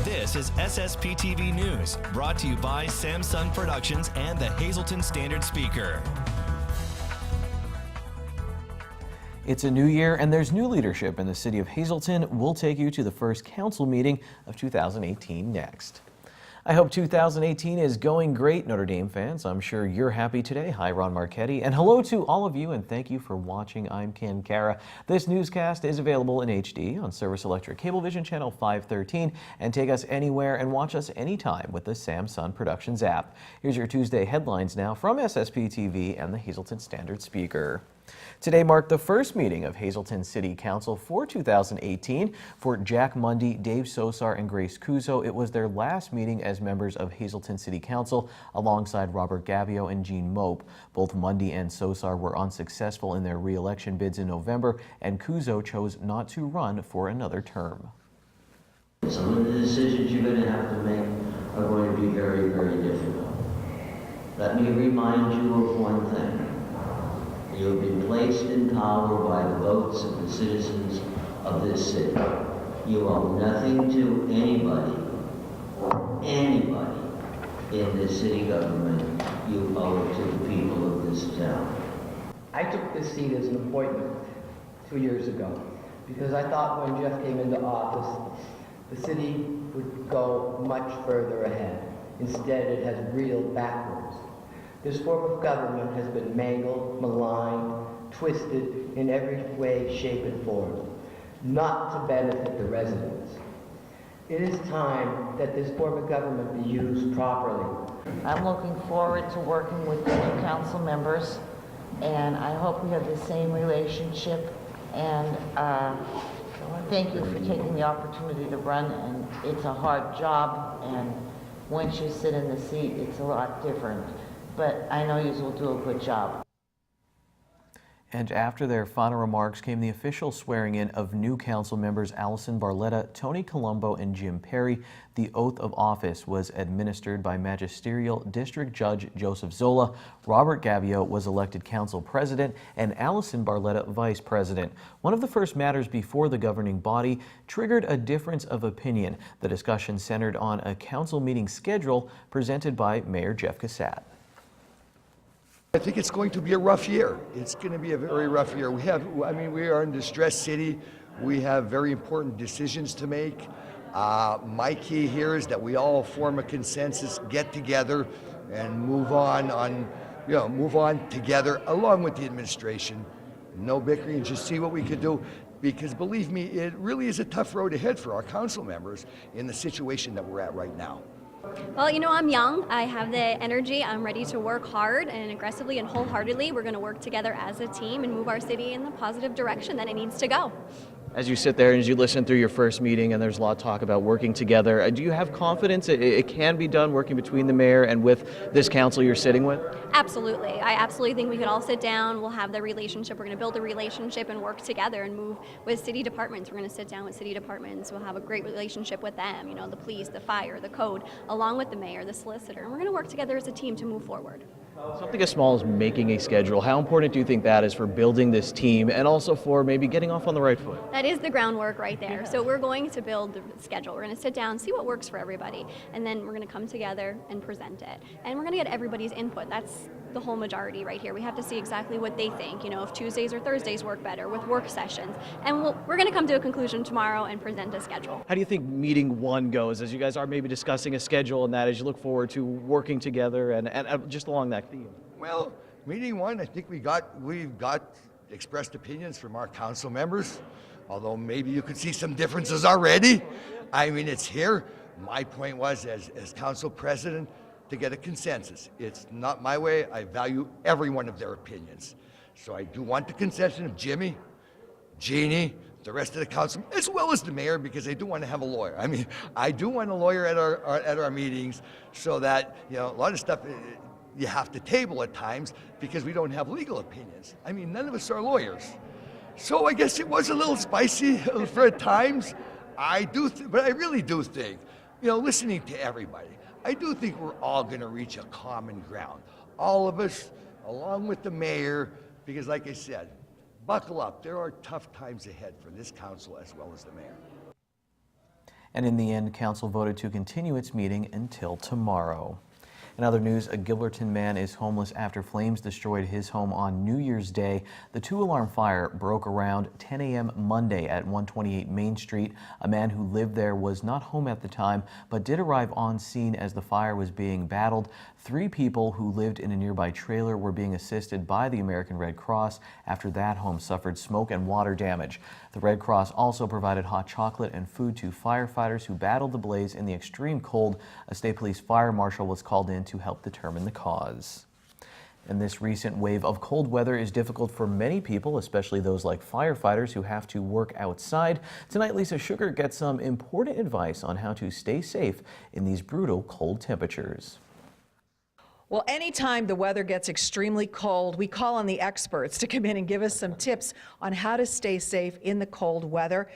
This is SSPTV News, brought to you by Samsung Productions and the Hazleton Standard Speaker. It's a new year and there's new leadership in the city of Hazleton. We'll take you to the first council meeting of 2018 next. I hope 2018 is going great, Notre Dame fans. I'm sure you're happy today. Hi, Ron Marchetti, and hello to all of you, and thank you for watching. I'm Ken Cara. This newscast is available in HD on Service Electric Cablevision Channel 513, and take us anywhere and watch us anytime with the Samsung Productions app. Here's your Tuesday headlines now from SSPTV and the Hazleton Standard Speaker. Today marked the first meeting of Hazleton City Council for 2018. For Jack Mundy, Dave Sosar, and Grace Kuzo, it was their last meeting as members of Hazleton City Council alongside Robert Gavio and Jean Mope. Both Mundy and Sosar were unsuccessful in their re-election bids in November, and Kuzo chose not to run for another term. Some of the decisions you're going to have to make are going to be very, very difficult. Let me remind you of one thing. You have been placed in power by the votes of the citizens of this city. You owe nothing to anybody in this city government. You owe it to the people of this town. I took this seat as an appointment 2 years ago because I thought when Jeff came into office, the city would go much further ahead. Instead, it has reeled backwards. This form of government has been mangled, maligned, twisted in every way, shape, and form, not to benefit the residents. It is time that this form of government be used properly. I'm looking forward to working with the new council members, and I hope we have the same relationship. And thank you for taking the opportunity to run. And it's a hard job, and once you sit in the seat, it's a lot different. But I know you will do a good job. And after their final remarks came the official swearing in of new council members Allison Barletta, Tony Colombo, and Jim Perry. The oath of office was administered by Magisterial District Judge Joseph Zola. Robert Gavio was elected council president and Allison Barletta vice president. One of the first matters before the governing body triggered a difference of opinion. The discussion centered on a council meeting schedule presented by Mayor Jeff Cassatt. I think it's going to be a rough year. It's going to be a very rough year. We are in a distressed city. We have very important decisions to make. My key here is that we all form a consensus, get together, and move on together along with the administration. No bickering, just see what we could do. Because believe me, it really is a tough road ahead for our council members in the situation that we're at right now. Well, you know, I'm young, I have the energy, I'm ready to work hard and aggressively and wholeheartedly. We're going to work together as a team and move our city in the positive direction that it needs to go. As you sit there and as you listen through your first meeting, and there's a lot of talk about working together, do you have confidence it can be done working between the mayor and with this council you're sitting with? Absolutely. I absolutely think we could all sit down, we'll have the relationship, we're going to build a relationship and work together and move with city departments. We're going to sit down with city departments, we'll have a great relationship with them, you know, the police, the fire, the code, along with the mayor, the solicitor, and we're going to work together as a team to move forward. Something as small as making a schedule, how important do you think that is for building this team and also for maybe getting off on the right foot? That is the groundwork right there. So we're going to build the schedule. We're going to sit down, see what works for everybody, and then we're going to come together and present it. And we're going to get everybody's input. That's the whole majority right here. We have to see exactly what they think, you know, if Tuesdays or Thursdays work better with work sessions. And we're going to come to a conclusion tomorrow and present a schedule. How do you think meeting one goes as you guys are maybe discussing a schedule and that as you look forward to working together and just along that theme? Well, meeting one, I think we've got expressed opinions from our council members, although maybe you could see some differences already. I mean, it's here. My point was, as council president, to get a consensus. It's not my way. I value every one of their opinions. So I do want the consensus of Jimmy, Jeannie, the rest of the council, as well as the mayor, because I do want to have a lawyer. I mean, I do want a lawyer at our meetings so that, you know, a lot of stuff you have to table at times because we don't have legal opinions. I mean, none of us are lawyers. So I guess it was a little spicy for at times. But I really do think, you know, listening to everybody, I do think we're all going to reach a common ground. All of us, along with the mayor, because like I said, buckle up. There are tough times ahead for this council as well as the mayor. And in the end, council voted to continue its meeting until tomorrow. In other news, a Gilberton man is homeless after flames destroyed his home on New Year's Day. The two-alarm fire broke around 10 a.m. Monday at 128 Main Street. A man who lived there was not home at the time, but did arrive on scene as the fire was being battled. 3 people who lived in a nearby trailer were being assisted by the American Red Cross after that home suffered smoke and water damage. The Red Cross also provided hot chocolate and food to firefighters who battled the blaze in the extreme cold. A state police fire marshal was called in to help determine the cause. And this recent wave of cold weather is difficult for many people, especially those like firefighters who have to work outside. Tonight, Lisa Sugar gets some important advice on how to stay safe in these brutal cold temperatures. Well, anytime the weather gets extremely cold, we call on the experts to come in and give us some tips on how to stay safe in the cold weather.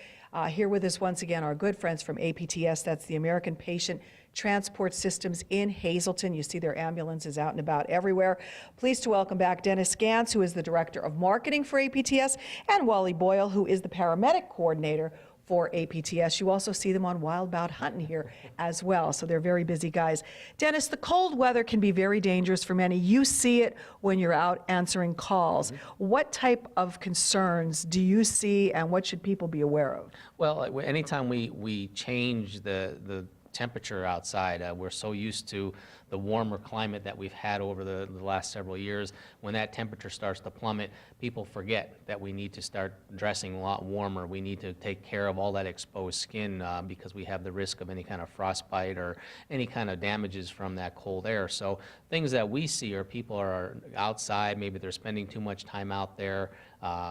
Here with us once again, our good friends from APTS, that's the American Patient Transport Systems in Hazleton. You see their ambulances out and about everywhere. Pleased to welcome back Dennis Gantz, who is the Director of Marketing for APTS, and Wally Boyle, who is the Paramedic Coordinator for APTS. You also see them on Wild Bout Hunting here as well, so they're very busy guys. Dennis, the cold weather can be very dangerous for many. You see it when you're out answering calls. What type of concerns do you see, and what should people be aware of? Well, anytime we change the temperature outside, we're so used to the warmer climate that we've had over the last several years. When that temperature starts to plummet, people forget that we need to start dressing a lot warmer. We need to take care of all that exposed skin because we have the risk of any kind of frostbite or any kind of damages from that cold air. So things that we see are people are outside, maybe they're spending too much time out there,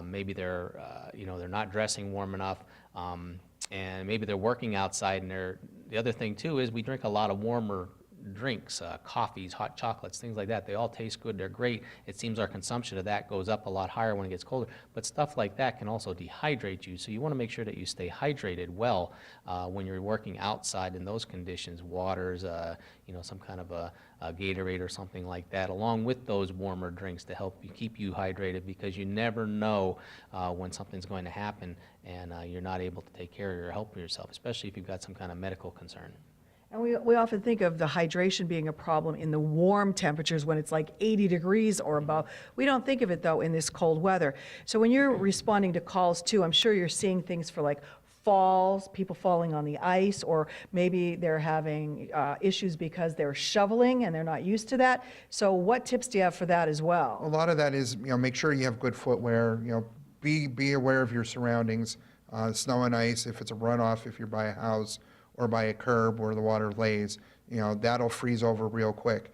maybe they're they're not dressing warm enough. And maybe they're working outside, and the other thing too is we drink a lot of warmer drinks, coffees, hot chocolates, things like that. They all taste good, they're great. It seems our consumption of that goes up a lot higher when it gets colder, but stuff like that can also dehydrate you. So you want to make sure that you stay hydrated well when you're working outside in those conditions. Waters, some kind of a Gatorade or something like that, along with those warmer drinks to help you keep you hydrated, because you never know when something's going to happen and you're not able to take care of or help yourself, especially if you've got some kind of medical concern. And we often think of the hydration being a problem in the warm temperatures when it's like 80 degrees or above. We don't think of it, though, in this cold weather. So when you're responding to calls, too, I'm sure you're seeing things for like falls, people falling on the ice, or maybe they're having issues because they're shoveling and they're not used to that. So what tips do you have for that as well? A lot of that is, make sure you have good footwear, be aware of your surroundings, snow and ice, if it's a runoff, if you're by a house, or by a curb where the water lays, that'll freeze over real quick.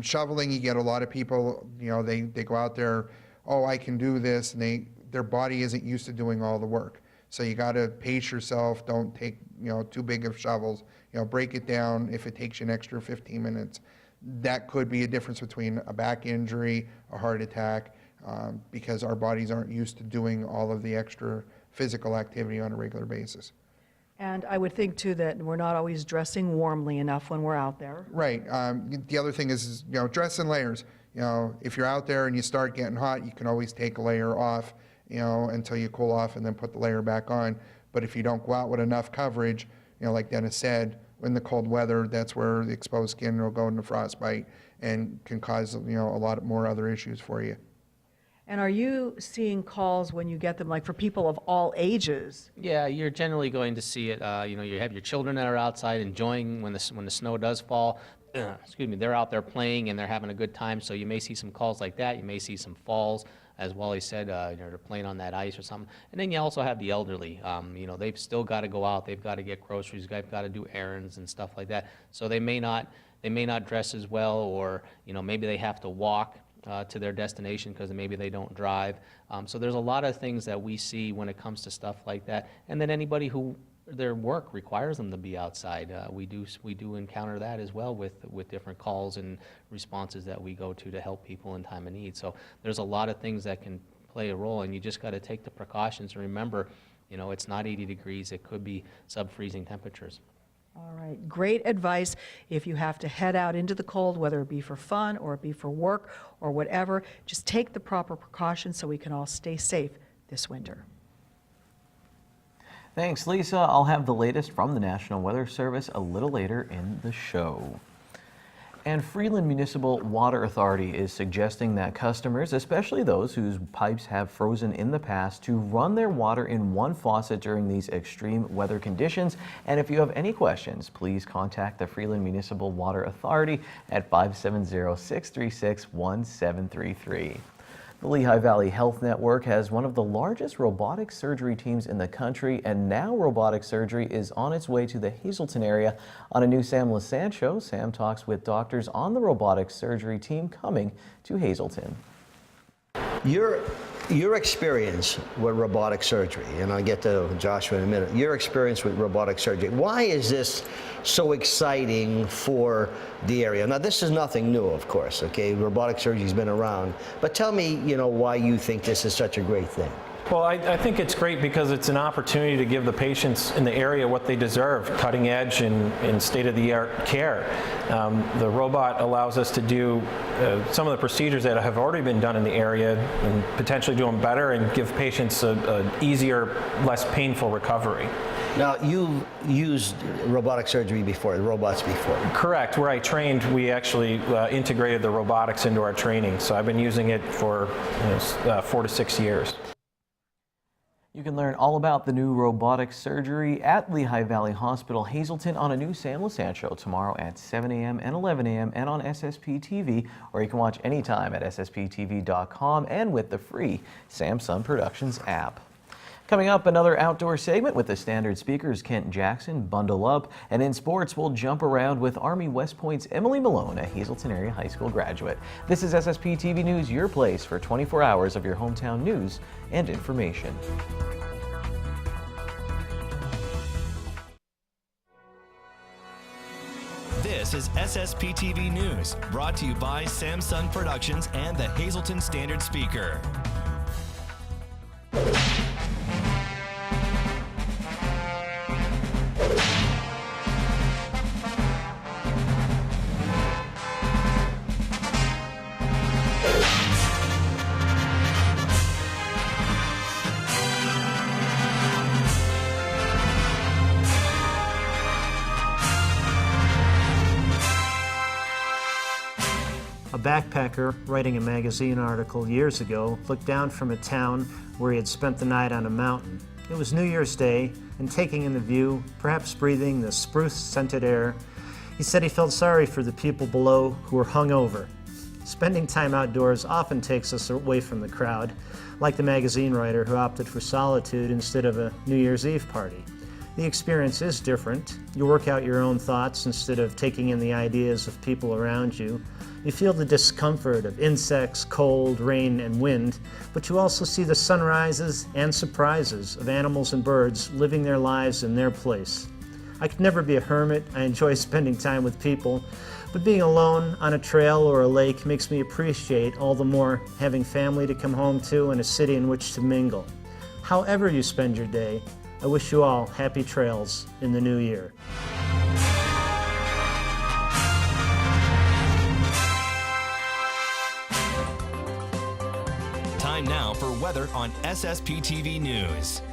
Shoveling, you get a lot of people, they go out there, oh, I can do this, and their body isn't used to doing all the work. So you got to pace yourself. Don't take, too big of shovels. Break it down. If it takes you an extra 15 minutes, that could be a difference between a back injury, a heart attack, because our bodies aren't used to doing all of the extra physical activity on a regular basis. And I would think, too, that we're not always dressing warmly enough when we're out there. Right. The other thing is, dress in layers. If you're out there and you start getting hot, you can always take a layer off, until you cool off and then put the layer back on. But if you don't go out with enough coverage, like Dennis said, in the cold weather, that's where the exposed skin will go into frostbite and can cause, a lot more other issues for you. And are you seeing calls when you get them, like for people of all ages? Yeah, you're generally going to see it. You have your children that are outside enjoying when the snow does fall. Excuse me, they're out there playing and they're having a good time. So you may see some calls like that. You may see some falls, as Wally said. They're playing on that ice or something. And then you also have the elderly. They've still got to go out. They've got to get groceries. They've got to do errands and stuff like that. So they may not dress as well, or maybe they have to walk to their destination because maybe they don't drive. So there's a lot of things that we see when it comes to stuff like that. And then anybody who their work requires them to be outside, we do encounter that as well with different calls and responses that we go to help people in time of need. So there's a lot of things that can play a role, and you just got to take the precautions and remember, it's not 80 degrees. It could be sub-freezing temperatures. All right, great advice. If you have to head out into the cold, whether it be for fun or it be for work or whatever, just take the proper precautions so we can all stay safe this winter. Thanks, Lisa. I'll have the latest from the National Weather Service a little later in the show. And Freeland Municipal Water Authority is suggesting that customers, especially those whose pipes have frozen in the past, to run their water in one faucet during these extreme weather conditions. And if you have any questions, please contact the Freeland Municipal Water Authority at 570-636-1733. The Lehigh Valley Health Network has one of the largest robotic surgery teams in the country, and now robotic surgery is on its way to the Hazleton area. On a new Sam Lassant show, Sam talks with doctors on the robotic surgery team coming to Hazleton. Your experience with robotic surgery, and I'll get to Joshua in a minute, your experience with robotic surgery, why is this so exciting for the area? Now, this is nothing new, of course, okay? Robotic surgery's been around, but tell me, why you think this is such a great thing. Well, I think it's great because it's an opportunity to give the patients in the area what they deserve, cutting edge and state-of-the-art care. The robot allows us to do some of the procedures that have already been done in the area and potentially do them better and give patients an easier, less painful recovery. Now, you've used robotic surgery before, the robots before. Correct. Where I trained, we actually integrated the robotics into our training. So I've been using it for 4 to 6 years. You can learn all about the new robotic surgery at Lehigh Valley Hospital Hazleton on a new Sam Lassant show tomorrow at 7 a.m. and 11 a.m. and on SSPTV, or you can watch anytime at SSPTV.com and with the free Samsung Productions app. Coming up, another outdoor segment with the Standard Speakers Kent Jackson, Bundle Up, and in sports, we'll jump around with Army West Point's Emily Malone, a Hazleton area high school graduate. This is SSPTV News, your place for 24 hours of your hometown news and information. This is SSPTV News, brought to you by Samsung Productions and the Hazleton Standard Speaker. A backpacker writing a magazine article years ago looked down from a town where he had spent the night on a mountain. It was New Year's Day, and taking in the view, perhaps breathing the spruce-scented air, he said he felt sorry for the people below who were hungover. Spending time outdoors often takes us away from the crowd, like the magazine writer who opted for solitude instead of a New Year's Eve party. The experience is different. You work out your own thoughts instead of taking in the ideas of people around you. You feel the discomfort of insects, cold, rain, and wind, but you also see the sunrises and surprises of animals and birds living their lives in their place. I could never be a hermit. I enjoy spending time with people, but being alone on a trail or a lake makes me appreciate all the more having family to come home to and a city in which to mingle. However you spend your day, I wish you all happy trails in the new year. Time now for weather on SSPTV News.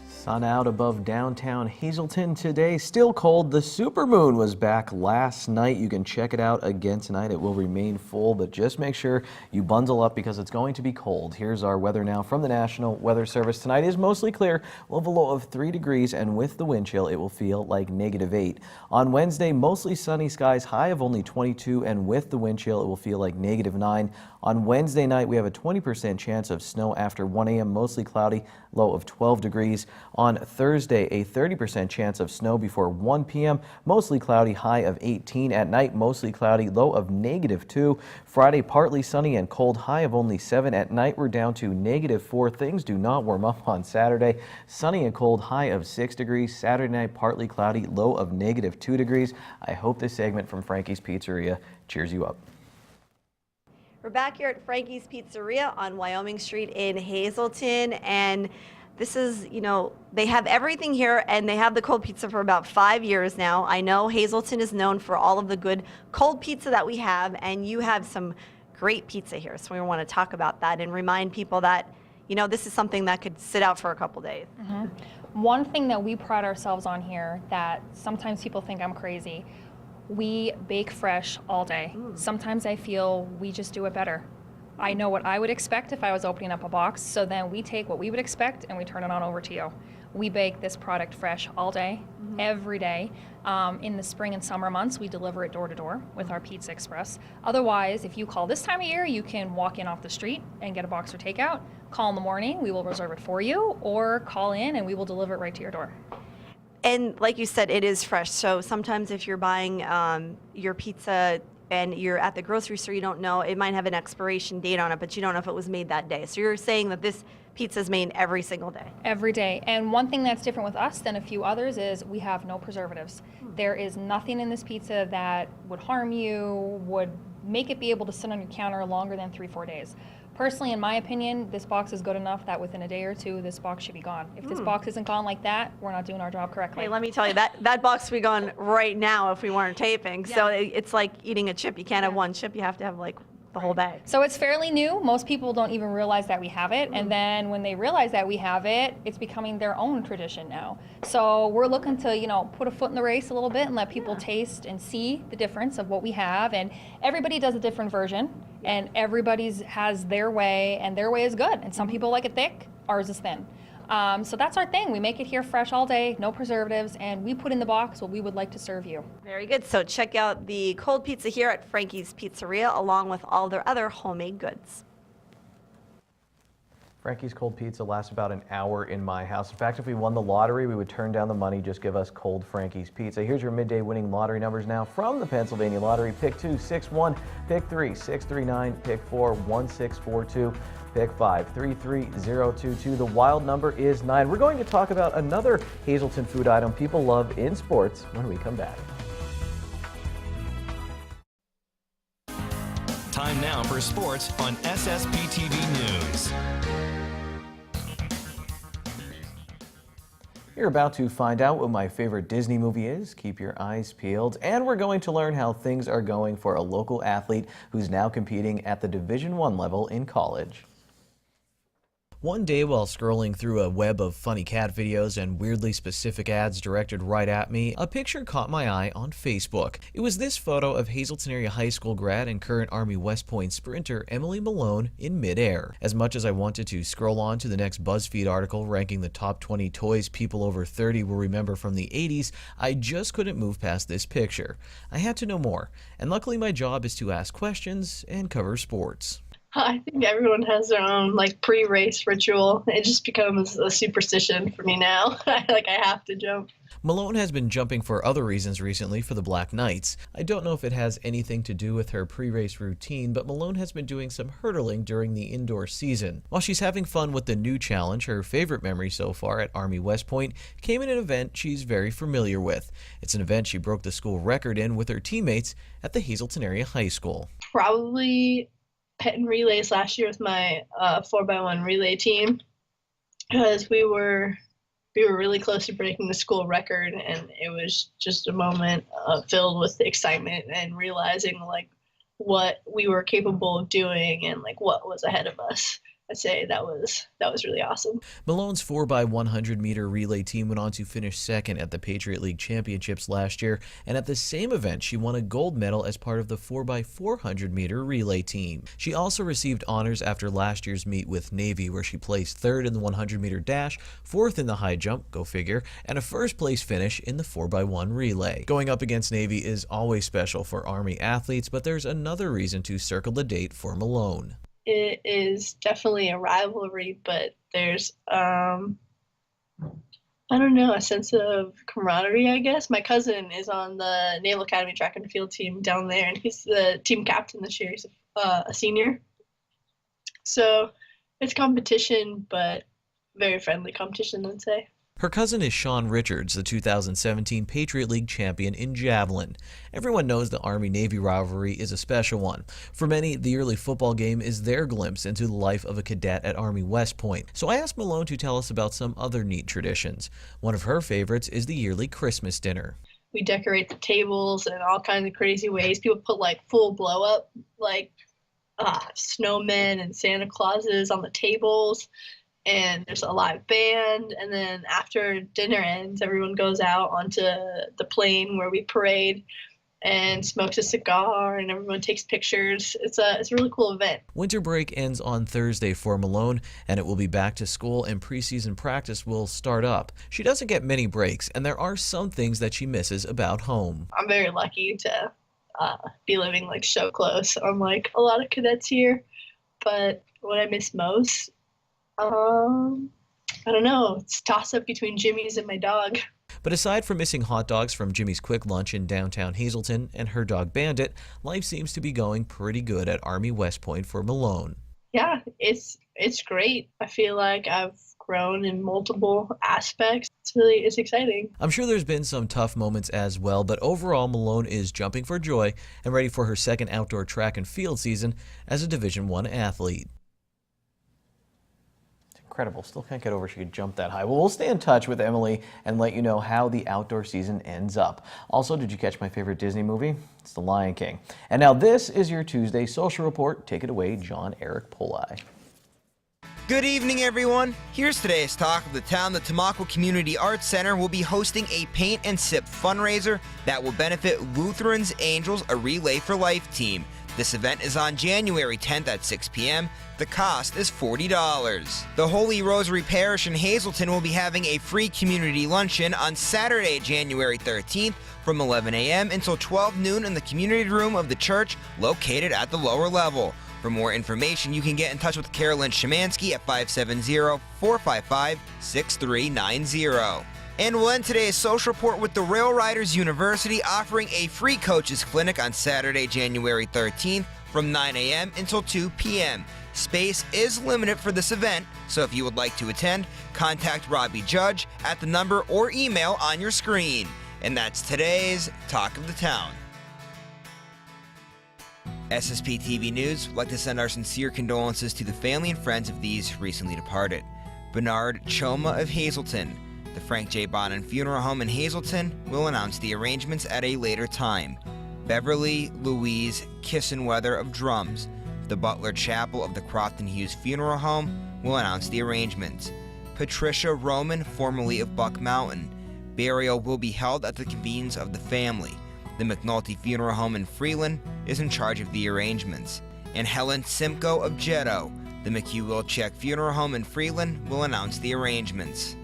Sun out above downtown Hazleton today. Still cold. The supermoon was back last night. You can check it out again tonight. It will remain full, but just make sure you bundle up because it's going to be cold. Here's our weather now from the National Weather Service. Tonight is mostly clear. We'll have a low of 3 degrees, and with the wind chill, it will feel like -8. On Wednesday, mostly sunny skies, high of only 22, and with the wind chill, it will feel like -9. On Wednesday night, we have a 20% chance of snow after 1 a.m., mostly cloudy, low of 12 degrees. On Thursday, a 30% chance of snow before 1 p.m., mostly cloudy, high of 18. At night, mostly cloudy, low of -2. Friday, partly sunny and cold, high of only 7. At night, we're down to -4. Things do not warm up on Saturday. Sunny and cold, high of 6 degrees. Saturday night, partly cloudy, low of -2 degrees. I hope this segment from Frankie's Pizzeria cheers you up. We're back here at Frankie's Pizzeria on Wyoming Street in Hazleton, and this is, they have everything here, and they have the cold pizza for about 5 years now. I know Hazleton is known for all of the good cold pizza that we have, and you have some great pizza here, so we want to talk about that and remind people that, you know, this is something that could sit out for a couple days. One thing that we pride ourselves on here that sometimes people think I'm crazy, we bake fresh all day. Sometimes I feel we just do it better. I know what I would expect if I was opening up a box, so then we take what we would expect and we turn it on over to you. We bake this product fresh all day, every day. In the spring and summer months, we deliver it door to door with our Pizza Express. Otherwise, if you call this time of year, you can walk in off the street and get a box for takeout. Call in the morning, we will reserve it for you, or call in and we will deliver it right to your door. And like you said, it is fresh. So sometimes if you're buying your pizza and you're at the grocery store, you don't know, it might have an expiration date on it, but you don't know if it was made that day. So you're saying that this pizza is made every single day? Every day. And one thing that's different with us than a few others is we have no preservatives. There is nothing in this pizza that would harm you, would make it be able to sit on your counter longer than 3-4 days. Personally, in my opinion, this box is good enough that within a day or two, this box should be gone. If this box isn't gone like that, we're not doing our job correctly. Hey, let me tell you, that box would be gone right now if we weren't taping. So it's like eating a chip. You can't have one chip. You have to have like the whole bag. So it's fairly new. Most people don't even realize that we have it. And then when they realize that we have it, it's becoming their own tradition now. So we're looking to, you know, put a foot in the race a little bit and let people taste and see the difference of what we have. And everybody does a different version. And everybody's has their way, and their way is good. And some people like it thick, ours is thin. So that's our thing. We make it here fresh all day, no preservatives, and we put in the box what we would like to serve you. Very good. So check out the cold pizza here at Frankie's Pizzeria, along with all their other homemade goods. Frankie's Cold Pizza lasts about an hour in my house. In fact, if we won the lottery, we would turn down the money, just give us cold Frankie's Pizza. Here's your midday winning lottery numbers now from the Pennsylvania Lottery. Pick 2, 6-1, pick 3, 639, pick 4, 1642, pick 5, 33022. The wild number is 9. We're going to talk about another Hazleton food item people love in sports when we come back. Time now for sports on SSPTV News. You're about to find out what my favorite Disney movie is. Keep your eyes peeled. And we're going to learn how things are going for a local athlete who's now competing at the Division I level in college. One day while scrolling through a web of funny cat videos and weirdly specific ads directed right at me, a picture caught my eye on Facebook. It was this photo of Hazleton area high school grad and current Army West Point sprinter Emily Malone in midair. As much as I wanted to scroll on to the next BuzzFeed article ranking the top 20 toys people over 30 will remember from the 80s, I just couldn't move past this picture. I had to know more, and luckily my job is to ask questions and cover sports. I think everyone has their own like pre-race ritual. It just becomes a superstition for me now. I have to jump. Malone has been jumping for other reasons recently for the Black Knights. I don't know if it has anything to do with her pre-race routine, but Malone has been doing some hurdling during the indoor season. While she's having fun with the new challenge, her favorite memory so far at Army West Point came in an event she's very familiar with. It's an event she broke the school record in with her teammates at the Hazleton area high school. Probably Penn relays last year with my 4x1 relay team, because we were really close to breaking the school record, and it was just a moment filled with excitement and realizing like what we were capable of doing and like what was ahead of us. I'd say that was really awesome. Malone's 4x100 meter relay team went on to finish second at the Patriot League Championships last year, and at the same event she won a gold medal as part of the 4x400 meter relay team. She also received honors after last year's meet with Navy, where she placed third in the 100 meter dash, fourth in the high jump, go figure, and a first place finish in the 4x1 relay. Going up against Navy is always special for Army athletes, but there's another reason to circle the date for Malone. It is definitely a rivalry, but there's, I don't know, a sense of camaraderie, I guess. My cousin is on the Naval Academy track and field team down there, and he's the team captain this year. He's a senior. So it's competition, but very friendly competition, I'd say. Her cousin is Sean Richards, the 2017 Patriot League champion in javelin. Everyone knows the Army-Navy rivalry is a special one. For many, the yearly football game is their glimpse into the life of a cadet at Army West Point. So I asked Malone to tell us about some other neat traditions. One of her favorites is the yearly Christmas dinner. We decorate the tables in all kinds of crazy ways. People put like full blow-up, like snowmen and Santa Clauses on the tables. and there's a live band. And then after dinner ends, everyone goes out onto the plain where we parade and smokes a cigar, and everyone takes pictures. It's a really cool event. Winter break ends on Thursday for Malone, and it will be back to school and preseason practice will start up. She doesn't get many breaks, and there are some things that she misses about home. I'm very lucky to be living like so close, unlike a lot of cadets here. But what I miss most, I don't know. It's a toss-up between Jimmy's and my dog. But aside from missing hot dogs from Jimmy's Quick Lunch in downtown Hazleton and her dog Bandit, life seems to be going pretty good at Army West Point for Malone. Yeah, it's great. I feel like I've grown in multiple aspects. It's exciting. I'm sure there's been some tough moments as well, but overall Malone is jumping for joy and ready for her second outdoor track and field season as a Division I athlete. Incredible. Still can't get over she could jump that high. Well, we'll stay in touch with Emily and let you know how the outdoor season ends up. Also, did you catch my favorite Disney movie? It's The Lion King. And now this is your Tuesday Social Report. Take it away, John Eric Polai. Good evening, everyone. Here's today's talk of the town. The Tamaqua Community Arts Center will be hosting a Paint and Sip fundraiser that will benefit Lutherans Angels, a Relay for Life team. This event is on January 10th at 6 p.m. The cost is $40. The Holy Rosary Parish in Hazleton will be having a free community luncheon on Saturday, January 13th from 11 a.m. until 12 noon in the community room of the church located at the lower level. For more information, you can get in touch with Carolyn Szymanski at 570-455-6390. And we'll end today's social report with the Rail Riders University offering a free coaches clinic on Saturday, January 13th from 9 a.m. until 2 p.m. Space is limited for this event, so if you would like to attend, contact Robbie Judge at the number or email on your screen. And that's today's Talk of the Town. SSPTV News would like to send our sincere condolences to the family and friends of these recently departed. Bernard Choma of Hazleton. The Frank J. Bonin Funeral Home in Hazleton will announce the arrangements at a later time. Beverly Louise Kissenweather of Drums. The Butler Chapel of the Crofton Hughes Funeral Home will announce the arrangements. Patricia Roman, formerly of Buck Mountain. Burial will be held at the convenience of the family. The McNulty Funeral Home in Freeland is in charge of the arrangements. And Helen Simcoe of Jetto. The McHugh-Wilczek Funeral Home in Freeland will announce the arrangements.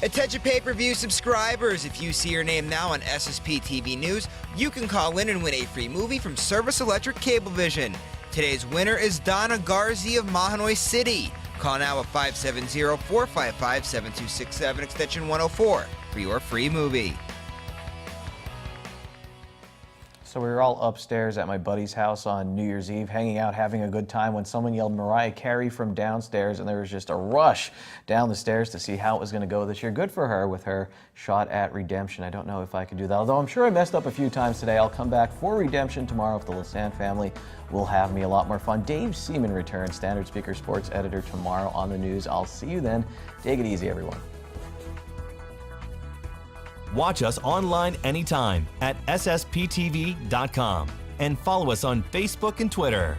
Attention pay-per-view subscribers, if you see your name now on SSPTV News, you can call in and win a free movie from Service Electric Cablevision. Today's winner is Donna Garzi of Mahanoy City. Call now at 570-455-7267, extension 104 for your free movie. So we were all upstairs at my buddy's house on New Year's Eve, hanging out, having a good time, when someone yelled Mariah Carey from downstairs, and there was just a rush down the stairs to see how it was going to go this year. Good for her with her shot at redemption. I don't know if I could do that, although I'm sure I messed up a few times today. I'll come back for redemption tomorrow if the Lassand family will have me. A lot more fun. Dave Seaman returns, Standard Speaker Sports Editor, tomorrow on the news. I'll see you then. Take it easy, everyone. Watch us online anytime at ssptv.com and follow us on Facebook and Twitter.